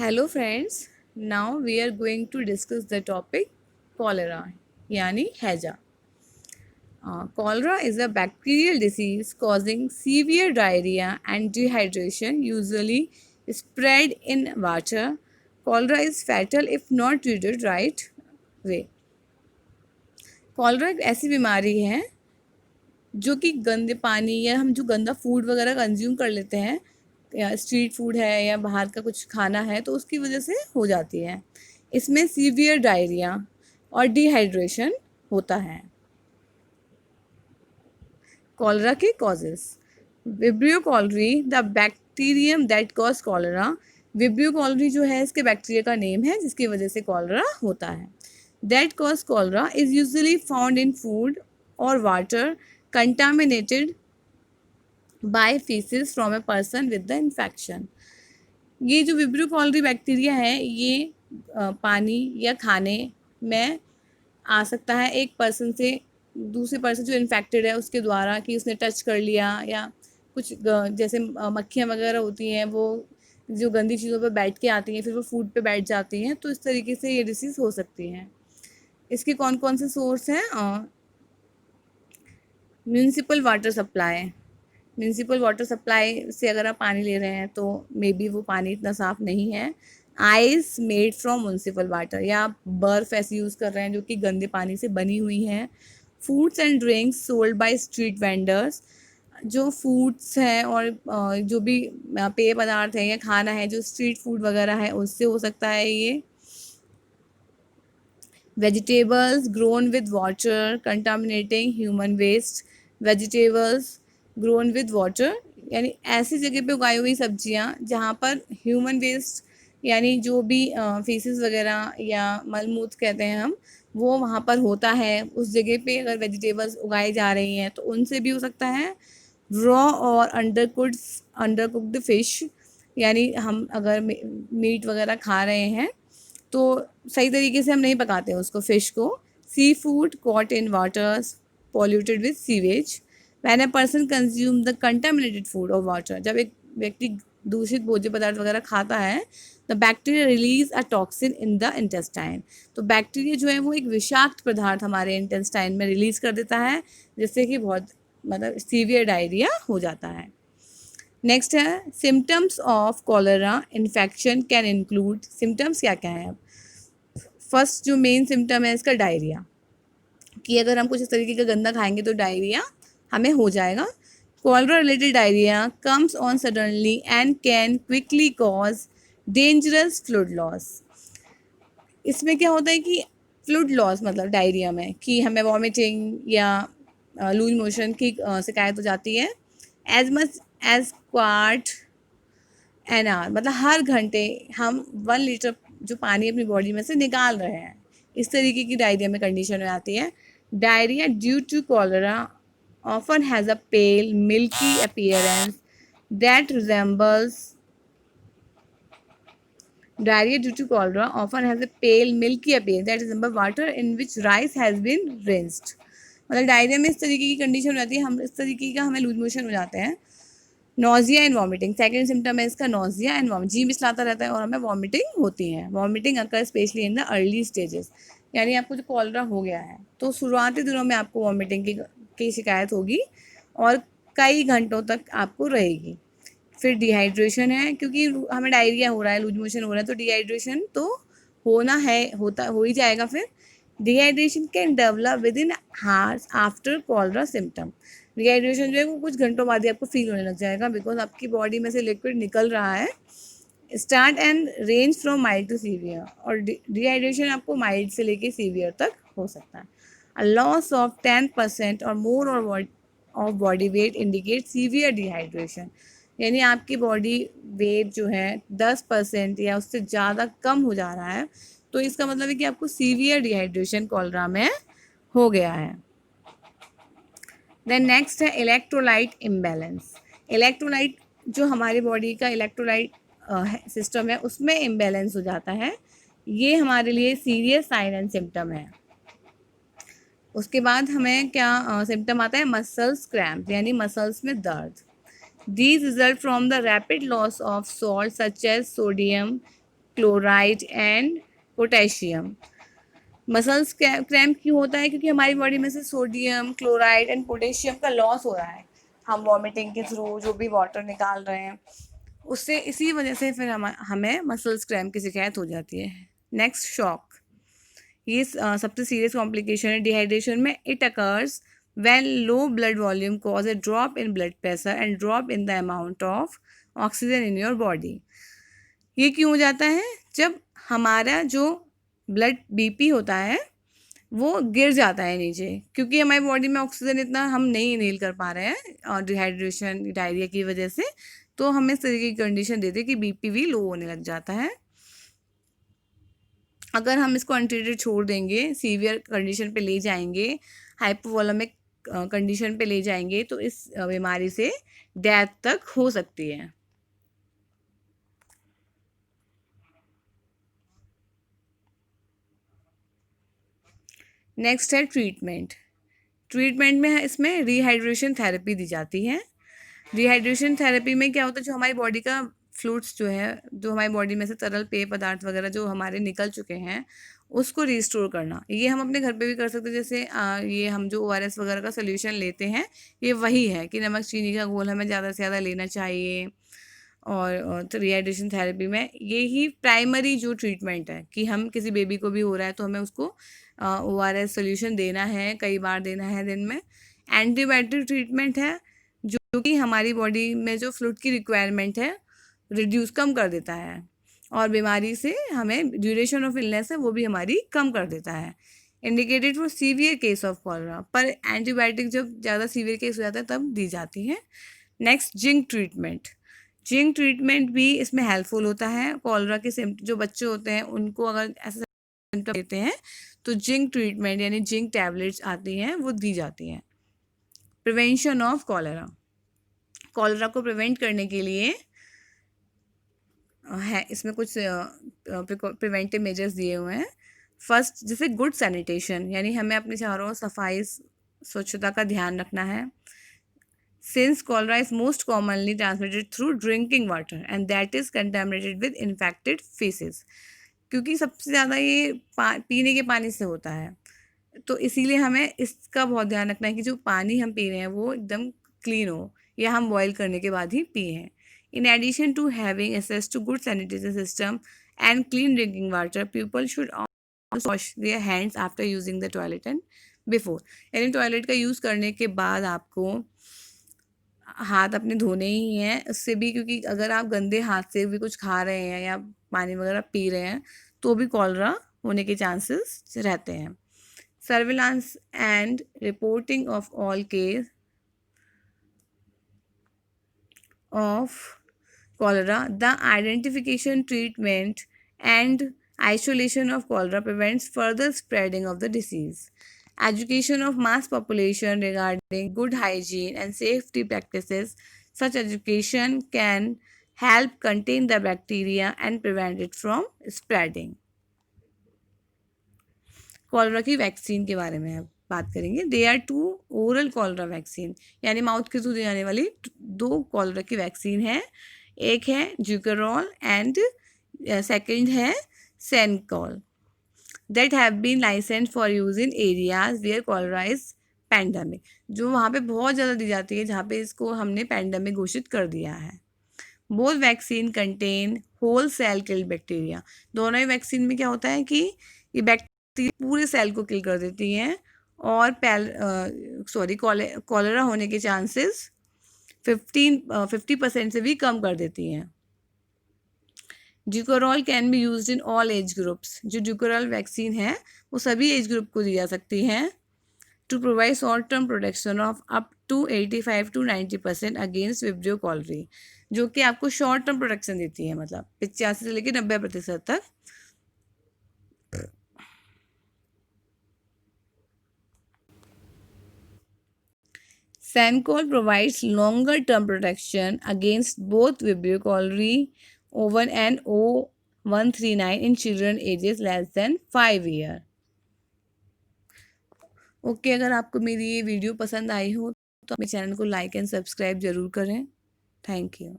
Hello friends, now we are going to discuss the topic cholera यानी हैजा। Cholera is a bacterial disease causing severe diarrhea and dehydration, usually spread in water. Cholera is fatal if not treated right way. Cholera एक ऐसी बीमारी है जो कि गंदे पानी या हम जो गंदा फूड वगैरह कंज्यूम कर लेते हैं, या स्ट्रीट फूड है या बाहर का कुछ खाना है, तो उसकी वजह से हो जाती है। इसमें सीवियर डायरिया और डिहाइड्रेशन होता है। कॉलरा के causes. Vibrio cholerae, the bacterium that cause cholera. Vibrio cholerae जो है इसके बैक्टीरिया का नेम है जिसकी वजह से कॉलरा होता है। That cause cholera is usually found in food और water contaminated by feces from a person with the infection। ये जो विब्रियो कॉलरी बैक्टीरिया है ये पानी या खाने में आ सकता है एक पर्सन से दूसरे पर्सन जो इन्फेक्टेड है उसके द्वारा, कि उसने टच कर लिया या कुछ जैसे मक्खियाँ वगैरह होती हैं वो जो गंदी चीज़ों पर बैठ के आती हैं फिर वो फूड पे बैठ जाती हैं, तो इस तरीके से ये डिसीज़ हो सकती है। इसके कौन कौन से सोर्स हैं? Municipal water supply. Municipal water supply से अगर आप पानी ले रहे हैं तो मे बी वो पानी इतना साफ़ नहीं है। Ice made from municipal water, या आप बर्फ़ ऐसी यूज़ कर रहे हैं जो कि गंदे पानी से बनी हुई है। Foods and drinks sold by street vendors, जो फूड्स हैं और जो भी पेय पदार्थ हैं या खाना है जो स्ट्रीट फूड वगैरह है उससे हो सकता है ये। Vegetables grown with water contaminating human waste. Vegetables grown with water यानी ऐसी जगह पे उगाई हुई सब्जियां जहाँ पर ह्यूमन वेस्ट यानी जो भी फीसेस वगैरह या मलमूत्र कहते हैं हम, वो वहाँ पर होता है। उस जगह पे अगर वेजिटेबल्स उगाई जा रही हैं तो उनसे भी हो सकता है। रॉ और अंडरकुक्ड फिश, यानी हम अगर मीट वगैरह खा रहे हैं तो सही तरीके से हम नहीं पकाते हैं उसको, फिश को। Sea food caught in waters polluted with sewage. When a person consume the contaminated food और वाटर, जब एक व्यक्ति दूषित भोज्य पदार्थ वगैरह खाता है, the bacteria release a toxin in the intestine. तो बैक्टीरिया जो है वो एक विषाक्त पदार्थ हमारे इंटेस्टाइन में रिलीज कर देता है जिससे कि बहुत मतलब सीवियर डायरिया हो जाता है। नेक्स्ट है symptoms of cholera infection can include. Symptoms क्या क्या है? अब फर्स्ट जो मेन सिम्टम है इसका डायरिया, कि अगर हम कुछ इस तरीके का गंदा खाएंगे तो डायरिया हमें हो जाएगा। Cholera related diarrhoea comes on suddenly and can quickly cause dangerous fluid loss. इसमें क्या होता है कि फ्लूइड लॉस मतलब डायरिया में कि हमें वॉमिटिंग या लूज मोशन की शिकायत हो जाती है। As much as quart an hour, मतलब हर घंटे हम 1 लीटर जो पानी अपनी बॉडी में से निकाल रहे हैं, इस तरीके की डायरिया में कंडीशन में आती है। Diarrhoea due to cholera often has a pale milky appearance that resembles. Diarrhea due to cholera often has a pale milky appearance that resembles water in which rice has been rinsed। मतलब diarrhoea में इस तरीके की condition हो जाती है, हम इस तरीके का हमें लूज मोशन हो जाते हैं। Nausea and vomiting, second symptom है इसका नोजिया एंड वॉमिट, जी मिचलाता रहता है और हमें वॉमिटिंग होती है। Vomiting occur specially in the early stages, यानी आपको जो कॉलरा हो गया है तो शुरुआती दिनों में आपको वॉमिटिंग की शिकायत होगी और कई घंटों तक आपको रहेगी। फिर डिहाइड्रेशन है, क्योंकि हमें डायरिया हो रहा है, लूज मोशन हो रहा है, तो डिहाइड्रेशन तो होना है, होता हो ही जाएगा। फिर dehydration can develop within hours after cholera symptom. Dehydration जो है वो कुछ घंटों बाद ही आपको फील होने लग जाएगा, बिकॉज आपकी बॉडी में से लिक्विड निकल रहा है। Start and range from mild to severe, और डिहाइड्रेशन आपको माइल्ड से लेके सीवियर तक हो सकता है। अ लॉस ऑफ 10% और more of body weight indicate severe dehydration, यानी आपकी बॉडी वेट जो है 10% या उससे ज़्यादा कम हो जा रहा है, तो इसका मतलब है कि आपको सीवियर डिहाइड्रेशन कॉलरा में हो गया है। देन नेक्स्ट है इलेक्ट्रोलाइट इम्बैलेंस। इलेक्ट्रोलाइट जो हमारी बॉडी का इलेक्ट्रोलाइट सिस्टम है उसमें इम्बैलेंस हो जाता है, ये हमारे लिए सीरियस साइन एंड सिम्टम है। उसके बाद हमें क्या सिम्टम आता है? मसल्स क्रैम्प, यानी मसल्स में दर्द। These result from the rapid loss of salt such as sodium chloride and potassium. Muscles cramp क्यों होता है? क्योंकि हमारी बॉडी में से सोडियम, क्लोराइड एंड पोटेशियम का लॉस हो रहा है। हम वॉमिटिंग के थ्रू जो भी वाटर निकाल रहे हैं उससे, इसी वजह से फिर हमें मसल्स क्रैम्प की शिकायत हो जाती है। Next, shock. ये सबसे सीरियस कॉम्प्लिकेशन है डिहाइड्रेशन में। It occurs when low blood volume cause a drop in blood pressure and drop in the amount of oxygen in your body। ये क्यों हो जाता है? जब हमारा जो ब्लड बीपी होता है वो गिर जाता है नीचे, क्योंकि हमारी बॉडी में ऑक्सीजन इतना हम नहीं इनहेल कर पा रहे हैं और डिहाइड्रेशन, डायरिया की वजह से, तो हमें इस तरीके की कंडीशन देती है कि बीपी भी लो होने लग जाता है। अगर हम इसको अनट्रीटेड छोड़ देंगे, सीवियर कंडीशन पे ले जाएंगे, हाइपोवोलेमिक कंडीशन पे ले जाएंगे, तो इस बीमारी से डेथ तक हो सकती है। नेक्स्ट है ट्रीटमेंट। ट्रीटमेंट में इसमें रिहाइड्रेशन थेरेपी दी जाती है। रिहाइड्रेशन थेरेपी में क्या होता है, जो हमारी बॉडी का फ्लूइड्स जो है, जो हमारी बॉडी में से तरल पेय पदार्थ वगैरह जो हमारे निकल चुके हैं उसको रिस्टोर करना। ये हम अपने घर पे भी कर सकते हैं। जैसे ये हम जो ORS वगैरह का सोल्यूशन लेते हैं, ये वही है कि नमक चीनी का घोल हमें ज़्यादा से ज़्यादा लेना चाहिए। और तो रिहाइड्रेशन थेरेपी में यही प्राइमरी जो ट्रीटमेंट है कि हम किसी बेबी को भी हो रहा है तो हमें उसको ORS सोल्यूशन देना है, कई बार देना है दिन में। एंटीबायोटिक ट्रीटमेंट है जो कि हमारी बॉडी में जो फ्लूइड की रिक्वायरमेंट है रिड्यूस कम कर देता है, और बीमारी से हमें ड्यूरेशन ऑफ इलनेस है वो भी हमारी कम कर देता है। Indicated for severe case of cholera, पर एंटीबायोटिक जब ज़्यादा सीवियर केस हो जाता है तब दी जाती है। Next, zinc treatment. Zinc treatment भी इसमें हेल्पफुल होता है। कॉलरा के जो बच्चे होते हैं उनको अगर ऐसे सिम्टम देते हैं तो जिंक ट्रीटमेंट यानी जिंक टैबलेट्स आती हैं वो दी जाती हैं। Prevention of cholera. कॉलरा को प्रिवेंट करने के लिए है इसमें कुछ प्रिवेंटिव मेजर्स दिए हुए हैं। फर्स्ट, जैसे गुड सैनिटेशन, यानी हमें अपने चारों सफाई स्वच्छता का ध्यान रखना है। Since cholera is most commonly transmitted through drinking water and that is contaminated with infected faces, क्योंकि सबसे ज़्यादा ये पीने के पानी से होता है, तो इसीलिए हमें इसका बहुत ध्यान रखना है कि जो पानी हम पी रहे हैं वो एकदम क्लीन हो, या हम बॉयल करने के बाद ही पिए। In addition to having access to good sanitation system and clean drinking water, people should also wash their hands after using the toilet and before। यानी टॉयलेट का यूज़ करने के बाद आपको हाथ अपने धोने ही हैं, उससे भी, क्योंकि अगर आप गंदे हाथ से भी कुछ खा रहे हैं या पानी वगैरह पी रहे हैं तो भी कॉलरा होने के चांसेस रहते हैं। Surveillance and reporting of all case of cholera, the identification, treatment and isolation of cholera prevents further spreading of the disease. Education of mass population regarding good hygiene and safety practices. Such education can help contain the bacteria and prevent it from spreading. Cholera की vaccine के बारे में बात करेंगे। They are 2 oral cholera vaccine, यानी mouth के through दी जाने वाली 2 कॉलरा की वैक्सीन है। एक है ड्यूकोरॉल एंड सेकंड है Shanchol, that have been license for use in areas where cholera is pandemic, जो वहाँ पे बहुत ज़्यादा दी जाती है जहाँ पे इसको हमने पैंडमिक घोषित कर दिया है। Both vaccine contain whole cell killed bacteria. दोनों ही वैक्सीन में क्या होता है कि ये बैक्टीरिया पूरे सेल को किल कर देती हैं और कॉलरा होने के चांसेस 50% से भी कम कर देती हैं। Dukoral can be used in all age groups. जो ड्यूकोरॉल वैक्सीन है वो सभी एज ग्रुप को दी जा सकती है। To provide short term protection of up to 85 to 90% against Vibrio cholerae, जो कि आपको शॉर्ट टर्म प्रोटेक्शन देती है, मतलब 85 से लेकर 90% तक। Sancol provides longer term protection against both Vibrio cholerae O1 and O139 in children ages less than 5 years. Okay, अगर आपको मेरी ये वीडियो पसंद आई हो तो मेरे चैनल को लाइक एंड सब्सक्राइब जरूर करें। Thank you.